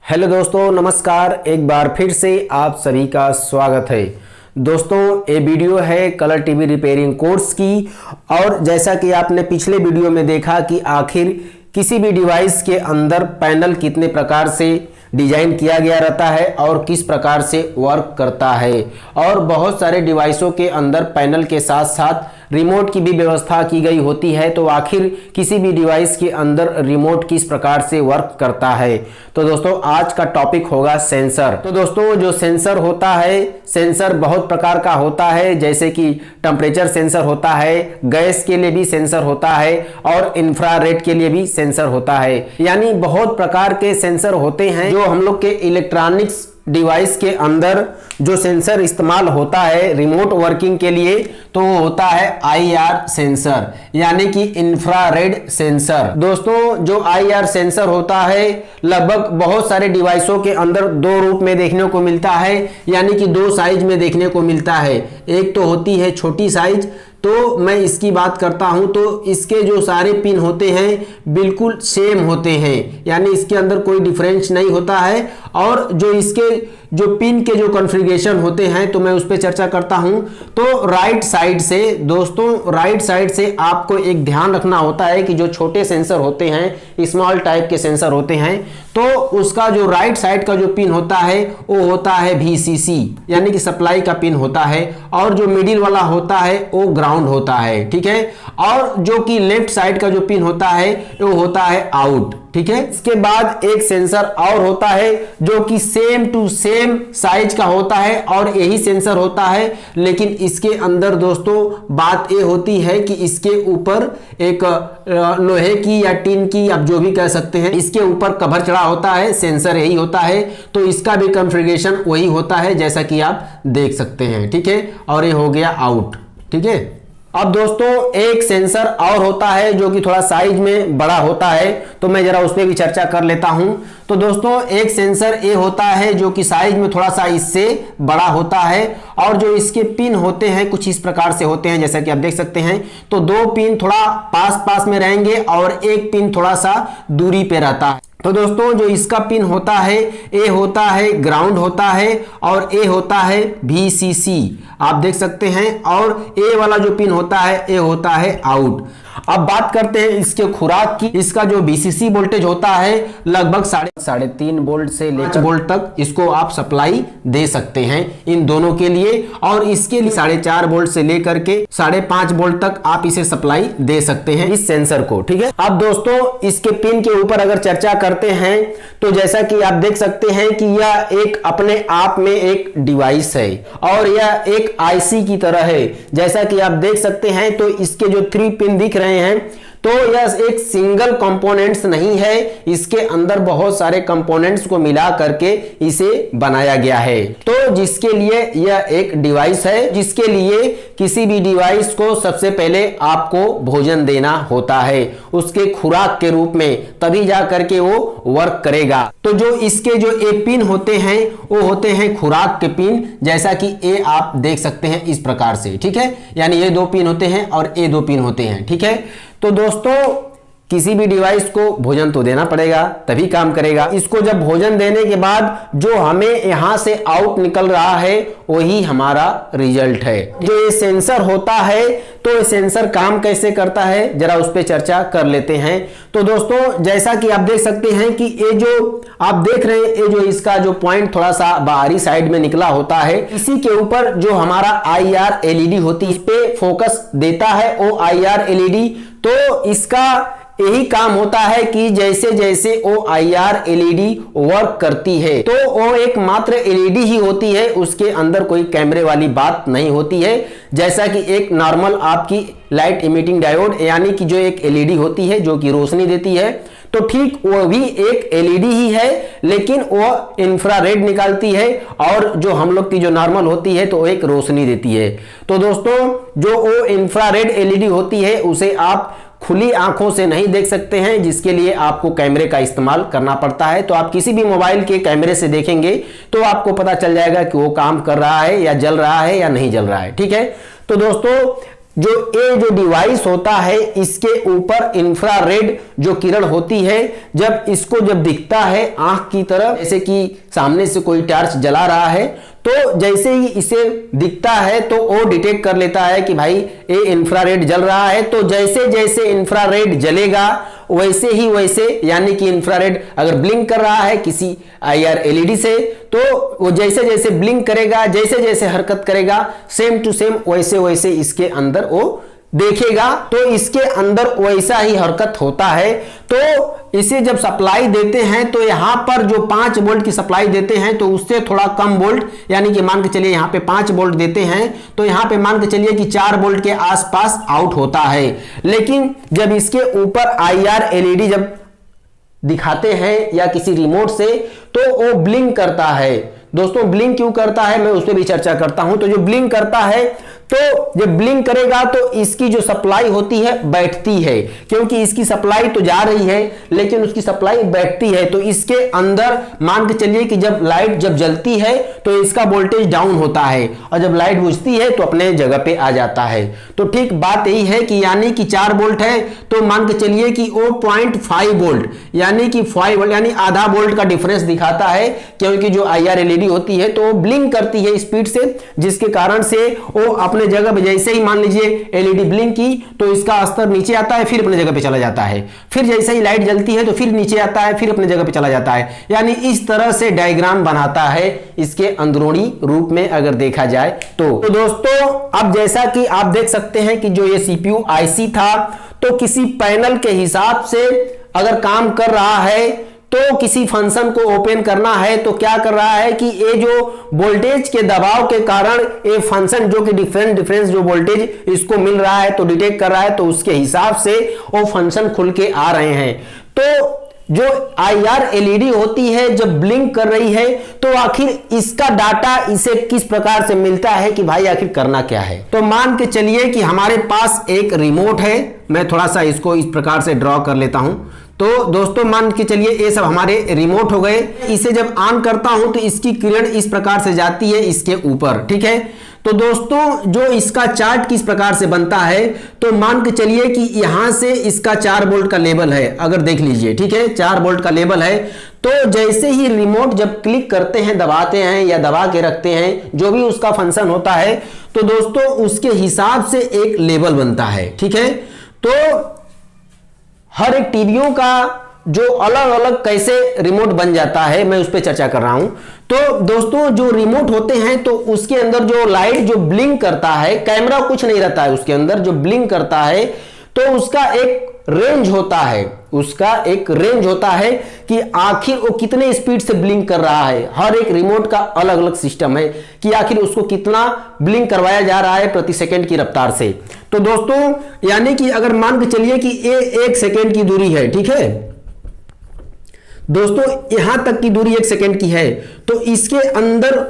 Hello दोस्तों, नमस्कार। एक बार फिर से आप सभी का स्वागत है। दोस्तों, ये वीडियो है कलर टीवी रिपेयरिंग कोर्स की। और जैसा कि आपने पिछले वीडियो में देखा कि आखिर किसी भी डिवाइस के अंदर पैनल कितने प्रकार से डिजाइन किया गया रहता है और किस प्रकार से वर्क करता है, और बहुत सारे डिवाइसों के अंदर पैनल के साथ साथ रिमोट की भी व्यवस्था की गई होती है। तो आखिर किसी भी डिवाइस के अंदर रिमोट किस प्रकार से वर्क करता है। तो दोस्तों, आज का टॉपिक होगा सेंसर। तो दोस्तों, जो सेंसर होता है, सेंसर बहुत प्रकार का होता है, जैसे कि टेम्परेचर सेंसर होता है, गैस के लिए भी सेंसर होता है और इंफ्रारेड के लिए भी सेंसर होता है। यानी बहुत प्रकार के सेंसर होते हैं जो हम लोग के इलेक्ट्रॉनिक्स डिवाइस के अंदर जो सेंसर इस्तेमाल होता है रिमोट वर्किंग के लिए, तो वो होता है IR सेंसर, यानी कि इंफ्रारेड सेंसर। दोस्तों, जो IR सेंसर होता है लगभग बहुत सारे डिवाइसों के अंदर दो रूप में देखने को मिलता है, यानी कि दो साइज में देखने को मिलता है। एक तो होती है छोटी साइज, तो मैं इसकी बात करता हूं तो इसके जो सारे पिन होते हैं बिल्कुल सेम होते हैं, यानी इसके अंदर कोई डिफरेंस नहीं होता है। और जो इसके जो पिन के जो कॉन्फ़िगरेशन होते हैं तो मैं उस पर चर्चा करता हूं। तो राइट साइड से दोस्तों, राइट साइड से आपको एक ध्यान रखना होता है कि जो छोटे सेंसर होते हैं, स्मॉल टाइप के सेंसर होते हैं, तो उसका जो राइट साइड का जो पिन होता है वो होता है VCC, यानी कि सप्लाई का पिन होता है, और जो मिडिल वाला होता है वो ग्राउंड होता है। ठीक है। और जो कि लेफ्ट साइड का जो पिन होता है वो होता है आउट। ठीक है। इसके बाद एक सेंसर और होता है जो कि सेम टू सेम साइज का होता है और यही सेंसर होता है, लेकिन इसके अंदर दोस्तों बात ये होती है कि इसके ऊपर एक लोहे की या टिन की, आप जो भी कह सकते हैं, इसके ऊपर कवर चढ़ा होता है। सेंसर यही होता है, तो इसका भी कॉन्फ़िगरेशन वही होता है जैसा कि आप देख सकते हैं। ठीक है। और ये हो गया आउट। ठीक है। अब दोस्तों, एक सेंसर और होता है जो कि थोड़ा साइज में बड़ा होता है, तो मैं जरा उस पर भी चर्चा कर लेता हूं। तो दोस्तों, एक सेंसर ये होता है जो कि साइज में थोड़ा सा इससे बड़ा होता है, और जो इसके पिन होते हैं कुछ इस प्रकार से होते हैं, जैसा कि आप देख सकते हैं। तो दो पिन थोड़ा पास पास में रहेंगे और एक पिन थोड़ा सा दूरी पे रहता है। तो दोस्तों, जो इसका पिन होता है ए होता है ग्राउंड होता है, और ए होता है VCC, आप देख सकते हैं। और ए वाला जो पिन होता है ए होता है आउट। अब बात करते हैं इसके खुराक की। इसका जो VCC वोल्टेज होता है लगभग 3.5 वोल्ट से लेकर वोल्ट तक इसको आप सप्लाई दे सकते हैं इन दोनों के लिए, और इसके लिए 4.5 वोल्ट से लेकर के 5.5 वोल्ट तक आप इसे सप्लाई दे सकते हैं इस सेंसर को। ठीक है। अब दोस्तों, इसके पिन के ऊपर अगर चर्चा करते हैं तो जैसा कि आप देख सकते हैं कि यह एक अपने आप में एक डिवाइस है और यह एक IC की तरह है। जैसा कि आप देख सकते हैं, तो इसके जो 3 पिन दिख रहे हैं, तो यह एक सिंगल कंपोनेंट्स नहीं है, इसके अंदर बहुत सारे कंपोनेंट्स को मिला करके इसे बनाया गया है। तो जिसके लिए यह एक डिवाइस है, जिसके लिए किसी भी डिवाइस को सबसे पहले आपको भोजन देना होता है उसके खुराक के रूप में, तभी जा करके वो वर्क करेगा। तो जो इसके जो ए पिन होते हैं वो होते हैं खुराक के पिन, जैसा कि ए आप देख सकते हैं इस प्रकार से। ठीक है। यानी ये 2 पिन होते हैं और ए 2 पिन होते हैं। ठीक है। तो दोस्तों, किसी भी डिवाइस को भोजन तो देना पड़ेगा तभी काम करेगा। इसको जब भोजन देने के बाद जो हमें यहां से आउट निकल रहा है वही हमारा रिजल्ट है। जो ये सेंसर होता है, तो ये सेंसर काम कैसे करता है जरा उस पर चर्चा कर लेते हैं। तो दोस्तों, जैसा कि आप देख सकते हैं कि ये जो आप देख रहे हैं, ये जो इसका जो पॉइंट थोड़ा सा बाहरी साइड में निकला होता है, इसी के ऊपर जो हमारा IR LED होती है, इस पे फोकस देता है वो IR LED। तो इसका यही काम होता है कि जैसे जैसे वो IR LED वर्क करती है, तो वो एक मात्र LED ही होती है, उसके अंदर कोई कैमरे वाली बात नहीं होती है। जैसा कि एक नॉर्मल आपकी लाइट इमिटिंग डायोड, यानी कि जो एक LED होती है जो कि रोशनी देती है, तो ठीक वो भी एक LED ही है, लेकिन वो इंफ्रारेड निकालती है, और जो हम लोग की जो नॉर्मल होती है तो वो एक रोशनी देती है। तो दोस्तों, जो वो इंफ्रारेड LED होती है उसे आप खुली आंखों से नहीं देख सकते हैं, जिसके लिए आपको कैमरे का इस्तेमाल करना पड़ता है। तो आप किसी भी मोबाइल के कैमरे से देखेंगे तो आपको पता चल जाएगा कि वो काम कर रहा है या जल रहा है या नहीं जल रहा है। ठीक है। तो दोस्तों, जो ये जो डिवाइस होता है इसके ऊपर इंफ्रारेड जो किरण होती है, जब इसको जब दिखता है आंख की तरफ, जैसे कि सामने से कोई टॉर्च जला रहा है, तो जैसे ही इसे दिखता है तो वो डिटेक्ट कर लेता है कि भाई ये इंफ्रारेड जल रहा है। तो जैसे जैसे इंफ्रारेड जलेगा वैसे ही वैसे, यानी कि इंफ्रारेड अगर ब्लिंक कर रहा है किसी IR LED से, तो वो जैसे जैसे ब्लिंक करेगा, जैसे जैसे हरकत करेगा, सेम टू सेम वैसे वैसे इसके अंदर वो देखेगा, तो इसके अंदर वैसा ही हरकत होता है। तो इसे जब सप्लाई देते हैं तो यहां पर जो 5 वोल्ट की सप्लाई देते हैं तो उससे थोड़ा कम वोल्ट, यानी कि मान के चलिए यहां पे 5 वोल्ट देते हैं तो यहां पे मान के चलिए कि 4 वोल्ट के आसपास आउट होता है। लेकिन जब इसके ऊपर IR LED जब दिखाते हैं या किसी रिमोट से, तो वो ब्लिंक करता है। दोस्तों ब्लिंक क्यों करता है मैं उस पर भी चर्चा करता हूं। तो जो ब्लिंक करता है, तो जब ब्लिंक करेगा तो इसकी जो सप्लाई होती है बैठती है, क्योंकि इसकी सप्लाई तो जा रही है लेकिन उसकी सप्लाई बैठती है। तो इसके अंदर मान के चलिए कि जब लाइट जब जलती है तो इसका वोल्टेज डाउन होता है, और जब लाइट बुझती है तो अपने जगह पे आ जाता है। तो ठीक बात यही है कि यानी कि 4 वोल्ट है तो मान के चलिए कि वो 0.5 वोल्ट, यानी कि 5 वोल्ट, यानी आधा वोल्ट का डिफरेंस दिखाता है, क्योंकि जो IR LED होती है तो वो ब्लिंक करती है स्पीड से, जिसके कारण से वो अपने जगह पे, जैसे ही मान लीजिए LED ब्लिंक की तो इसका स्तर नीचे आता है, फिर अपने जगह पे चला जाता है, फिर जैसे ही लाइट जलती है तो फिर नीचे आता है, फिर अपने जगह पे चला जाता है। यानी इस तरह से डायग्राम बनाता है इसके अंदरूनी रूप में अगर देखा जाए तो दोस्तों अब जैसा कि आप देख सकते हैं कि जो ये CPU IC था, तो किसी पैनल के हिसाब से अगर काम कर रहा है, तो किसी फंक्शन को ओपन करना है तो क्या कर रहा है कि ये जो वोल्टेज के दबाव के कारण ये फंक्शन जो कि डिफरेंस जो वोल्टेज इसको मिल रहा है तो डिटेक्ट कर रहा है, तो उसके हिसाब से वो फंक्शन खुल के आ रहे हैं। तो जो IR LED होती है जब ब्लिंक कर रही है तो आखिर इसका डाटा इसे किस प्रकार से मिलता है कि भाई आखिर करना क्या है। तो मान के चलिए कि हमारे पास एक रिमोट है, मैं थोड़ा सा इसको इस प्रकार से ड्रॉ कर लेता हूं। तो दोस्तों मान के चलिए ये सब हमारे रिमोट हो गए। इसे जब ऑन करता हूं तो इसकी किरण इस प्रकार से जाती है इसके ऊपर, ठीक है। तो दोस्तों जो इसका चार्ट किस प्रकार से बनता है, तो मान के चलिए कि यहां से इसका 4 वोल्ट का लेवल है, अगर देख लीजिए, ठीक है, 4 वोल्ट का लेवल है। तो जैसे ही रिमोट जब क्लिक करते हैं, दबाते हैं या दबा के रखते हैं, जो भी उसका फंक्शन होता है, तो दोस्तों उसके हिसाब से एक लेवल बनता है, ठीक है। तो हर एक टीवियों का जो अलग अलग कैसे रिमोट बन जाता है मैं उस पर चर्चा कर रहा हूं। तो दोस्तों जो रिमोट होते हैं तो उसके अंदर जो लाइट जो ब्लिंक करता है, कैमरा कुछ नहीं रहता है उसके अंदर, जो ब्लिंक करता है तो उसका एक रेंज होता है, उसका एक रेंज होता है कि आखिर वो कितने स्पीड से ब्लिंक कर रहा है। हर एक रिमोट का अलग अलग सिस्टम है कि आखिर उसको कितना ब्लिंक करवाया जा रहा है प्रति सेकंड की रफ्तार से। तो दोस्तों यानी कि अगर मान के चलिए कि ये 1 सेकंड की दूरी है, ठीक है दोस्तों, यहां तक की दूरी 1 सेकंड की है, तो इसके अंदर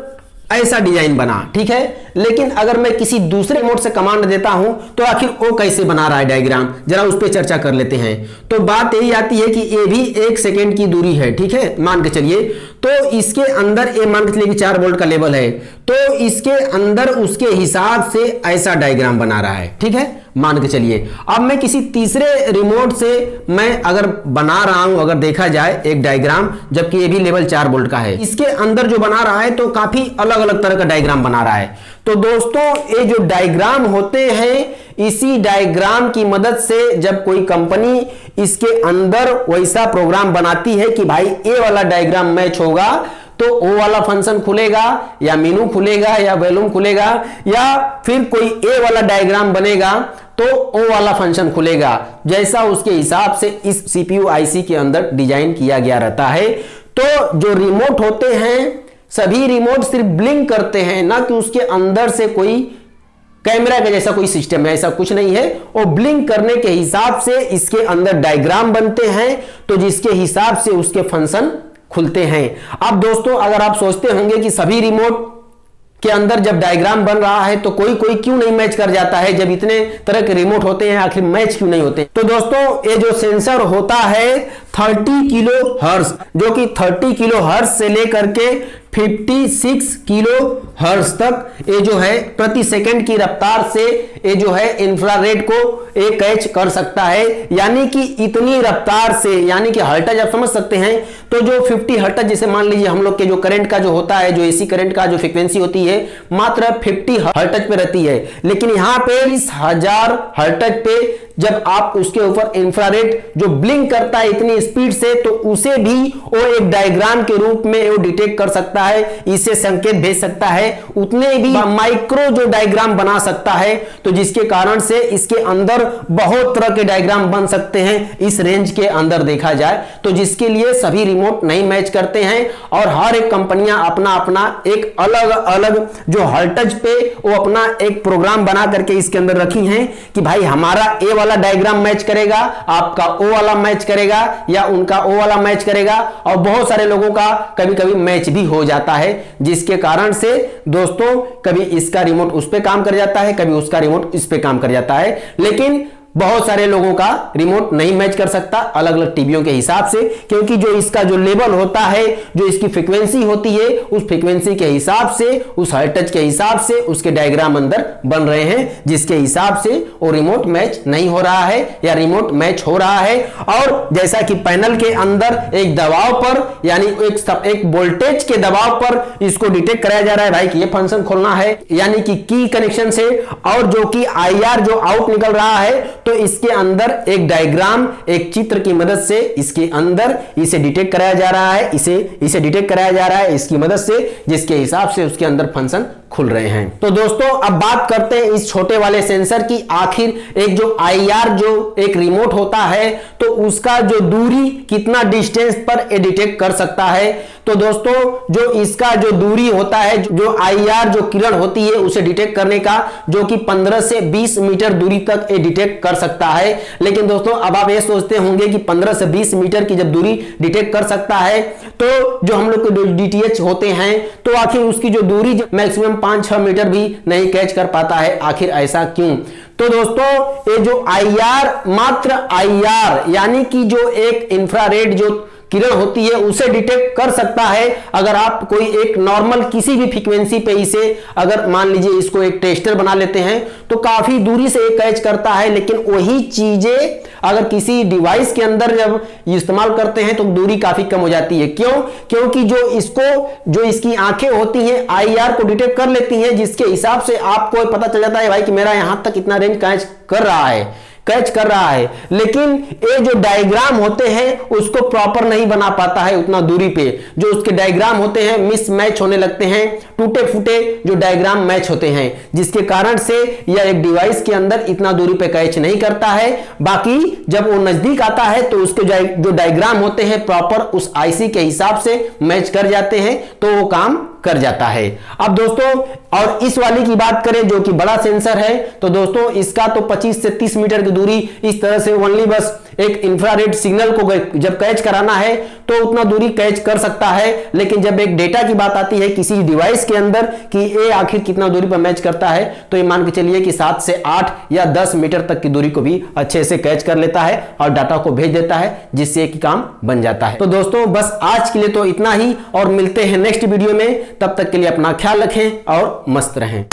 ऐसा डिजाइन बना, ठीक है। लेकिन अगर मैं किसी दूसरे रिमोट से कमांड देता हूं तो आखिर वो कैसे बना रहा है डायग्राम, जरा उस पर चर्चा कर लेते हैं। तो बात यही आती है कि ये भी 1 सेकंड की दूरी है, ठीक है, मान के चलिए। तो इसके अंदर ये मान के चलिए कि 4 वोल्ट का लेवल है, तो इसके अंदर उसके हिसाब से ऐसा डायग्राम बना रहा है, ठीक है, मान के चलिए। अब मैं किसी तीसरे रिमोट से मैं अगर बना रहा हूं, अगर देखा जाए एक डायग्राम, जबकि ये भी लेवल 4 वोल्ट का है, इसके अंदर जो बना रहा है तो काफी अलग अलग तरह का डायग्राम बना रहा है। तो दोस्तों ये जो डायग्राम होते हैं, इसी डायग्राम की मदद से जब कोई कंपनी इसके अंदर वैसा प्रोग्राम बनाती है कि भाई ये वाला डायग्राम मैच होगा तो वो वाला फंक्शन खुलेगा, या मेनू खुलेगा, या वॉल्यूम खुलेगा, या फिर कोई ए वाला डायग्राम बनेगा तो ओ वाला फंक्शन खुलेगा, जैसा उसके हिसाब से इस CPU IC के अंदर डिजाइन किया गया रहता है। तो जो रिमोट होते हैं, सभी रिमोट सिर्फ ब्लिंक करते हैं, ना कि उसके अंदर से कोई कैमरा के जैसा कोई सिस्टम है, ऐसा कुछ नहीं है। वो ब्लिंक करने के हिसाब से इसके अंदर डायग्राम बनते हैं, तो जिसके हिसाब से उसके फंक्शन खुलते हैं। अब दोस्तों अगर आप सोचते होंगे कि सभी रिमोट के अंदर जब डायग्राम बन रहा है तो कोई कोई क्यों नहीं मैच कर जाता है, जब इतने तरह के रिमोट होते हैं आखिर मैच क्यों नहीं होते। तो दोस्तों ये जो सेंसर होता है 30 किलो हर्ट्ज, जो कि 30 किलो हर्ट्ज से लेकर के 56 किलो हर्ट्ज तक ये जो है प्रति सेकंड की रफ्तार से ये जो है इंफ्रारेड को ये कैच कर सकता है। यानी कि इतनी रफ्तार से, यानी कि हर्ट्ज आप समझ सकते हैं। तो जो 50 हर्ट्ज जैसे मान लीजिए हम लोग के जो करंट का जो होता है, जो एसी करंट का जो फ्रीक्वेंसी होती है मात्र 50 हर्ट्ज पे रहती है, लेकिन यहां पे 10,000 हर्ट्ज पे जब आप उसके ऊपर इंफ्रारेड जो ब्लिंक करता है इतनी स्पीड से, तो उसे भी वो एक डायग्राम के रूप में वो डिटेक्ट कर सकता है, इसे संकेत भेज सकता है, उतने भी माइक्रो जो डायग्राम बना सकता है। तो जिसके कारण से इसके अंदर बहुत तरह के डायग्राम बन सकते हैं इस रेंज के अंदर देखा जाए तो, जिसके लिए सभी रिमोट नहीं मैच करते हैं और हर एक कंपनियां अपना अपना एक अलग अलग जो हर्ट्ज पे वो अपना एक प्रोग्राम बना करके इसके अंदर रखी हैं कि भाई हमारा ए वाला डायग्राम मैच करेगा, आपका ओ वाला मैच करेगा या उनका ओ वाला मैच करेगा। और बहुत सारे लोगों का कभी कभी मैच भी हो जाता है, जिसके कारण से दोस्तों कभी इसका रिमोट उस पे काम कर जाता है, कभी उसका रिमोट इस पे काम कर जाता है। लेकिन बहुत सारे लोगों का रिमोट नहीं मैच कर सकता अलग अलग टीवियों के हिसाब से, क्योंकि जो इसका जो लेवल होता है, जो इसकी फ्रीक्वेंसी होती है, उस फ्रीक्वेंसी के हिसाब से, उस हर्ट्ज के हिसाब से उसके डायग्राम अंदर बन रहे हैं, जिसके हिसाब से वो रिमोट मैच नहीं हो रहा है या रिमोट मैच हो रहा है। और जैसा कि पैनल के अंदर एक दबाव पर, यानी एक वोल्टेज के दबाव पर इसको डिटेक्ट कराया जा रहा है भाई कि ये फंक्शन खोलना है, यानी कि की कनेक्शन से, और जो कि IR जो आउट निकल रहा है तो इसके अंदर एक डायग्राम, एक चित्र की मदद से इसके अंदर इसे डिटेक्ट कराया जा रहा है, इसे डिटेक्ट कराया जा रहा है इसकी मदद से, जिसके हिसाब से उसके अंदर फंक्शन खुल रहे हैं। तो दोस्तों अब बात करते हैं इस छोटे वाले सेंसर की। आखिर एक जो IR जो एक रिमोट होता है तो उसका जो दूरी कितना डिस्टेंस पर डिटेक्ट कर सकता है। तो दोस्तों जो इसका जो दूरी होता है, जो IR जो किरण होती है उसे डिटेक्ट करने का, जो कि 15 से 20 मीटर दूरी तक डिटेक्ट कर सकता है। लेकिन दोस्तों अब आप ये सोचते होंगे कि 15 से 20 मीटर की जब दूरी डिटेक्ट कर सकता है तो जो हम लोग के DTH होते हैं तो आखिर उसकी जो दूरी मैक्सिमम 5-6 मीटर भी नहीं कैच कर पाता है, आखिर ऐसा क्यों? तो दोस्तों ये जो IR, मात्र IR यानी कि जो एक इंफ्रारेड जो किरण होती है उसे डिटेक्ट कर सकता है। अगर आप कोई एक नॉर्मल किसी भी फ्रीक्वेंसी पे इसे अगर मान लीजिए इसको एक टेस्टर बना लेते हैं तो काफी दूरी से एक कैच करता है, लेकिन वही चीजें अगर किसी डिवाइस के अंदर जब इस्तेमाल करते हैं तो दूरी काफी कम हो जाती है। क्यों? क्योंकि जो इसकी आंखें होती हैं IR को डिटेक्ट कर लेती हैं, जिसके हिसाब से आपको पता चल जाता है भाई कि मेरा यहां तक इतना रेंज कैच कर रहा है। लेकिन ये जो डायग्राम होते हैं उसको प्रॉपर नहीं बना पाता है उतना दूरी पे, जो उसके डायग्राम होते हैं मिसमैच होने लगते हैं, टूटे फूटे जो डायग्राम मैच होते हैं, जिसके कारण से यह एक डिवाइस के अंदर इतना दूरी पे कैच नहीं करता है। बाकी जब वो नजदीक आता है तो उसके जो डायग्राम होते हैं प्रॉपर उस IC के हिसाब से मैच कर जाते हैं, तो वो काम कर जाता है। अब दोस्तों और इस वाली की बात करें जो कि बड़ा सेंसर है, तो दोस्तों इसका तो 25 से 30 मीटर की दूरी इस तरह से ओनली बस एक इंफ्रारेड सिग्नल को जब कैच कराना है तो उतना दूरी कैच कर सकता है। लेकिन जब एक डेटा की बात आती है किसी डिवाइस के अंदर कि ये आखिर कितना दूरी पर मैच करता है, तो ये मान के चलिए कि 7 से 8 या 10 मीटर तक की दूरी को भी अच्छे से कैच कर लेता है और डाटा को भेज देता है, जिससे कि काम बन जाता है। तो दोस्तों बस आज के लिए तो इतना ही, और मिलते हैं नेक्स्ट वीडियो में। तब तक के लिए अपना ख्याल रखें और मस्त रहें।